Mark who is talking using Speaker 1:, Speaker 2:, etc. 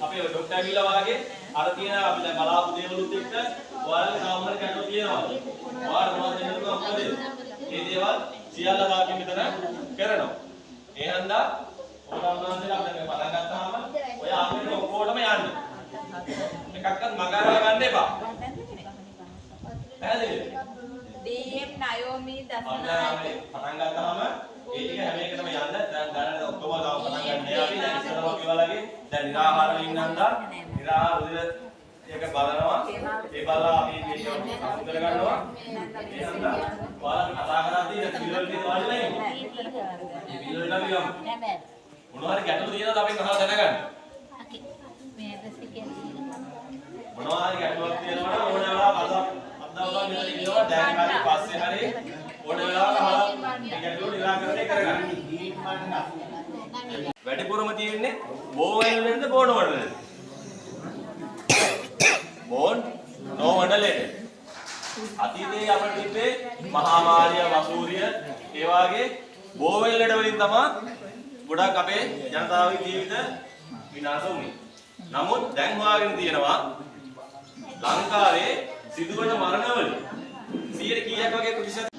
Speaker 1: අපේ ડોක්ටර් ගිලා වාගේ අර තියෙන අපි දැන් බලාපු දේවලුත් එක්ක ඔයාලගේ සාමාන්‍ය කැටෝ තියෙනවා. ඔයාලා මොනවද දෙන්නද මොකද? මේ දේවල් සියල්ල දාපි මෙතන කරනවා. ඒ හන්දා ඕනම්නාන්දලා අපි දැන් පටන් ගත්තාම ඔය ආපෙට ඔක්කොටම යන්න. එකක්වත් මගහරව ගන්න එපා. පැහැදිලිද?
Speaker 2: DM Naomi දසන
Speaker 1: අපි පටන් ගත්තාම ඒ ටික හැම එකටම යන්න. දැන් දැනට ඔක්කොම තාම පටන් ගන්න අපි දැන් ඉස්සරහම කිව්වාලගේ දැන් निराहाරව ඉන්නන්දා निराहाර උදේ ඒක බලනවා. ඒ බලලා අපි මේක සම්පූර්ණ කරගන්නවා. ඒ හන්දා ඔයාලා කතා කරද්දී දැන් පිළිවෙල දෙන්න වාඩිලා ඉන්නේ. මේ පිළිවෙලට අපි යමු. මොනවා හරි ගැටලු තියෙනවද අපෙන් අහලා දැනගන්න. මොනවා හරි ගැටලුවක් තියෙනවා නම් ඕන වෙලාවක අදවලා මෙතන ඉන්නවා දැන් හරි පස්සේ හරි ඕන වෙලාවක අහලා මේ ගැටලුව निराකරණය කරගන්න. වැඩිපුරම තියෙන්නේ බෝවැල් වලද බෝන වලද? බෝන් නෝ වලද? අතීතයේ අපිට තිබ්බේ මහා මාරිය වසූරිය ඒ වාගේ බෝවැල් වල වලින් තමයි ගොඩක් අපේ ජනතාවගේ ජීවිත විනාශ වුනේ. නමුත් දැන් හොයාගෙන තියෙනවා ලංකාවේ සිදුවන මරණවල 100 කීයක් වගේ ප්‍රතිශත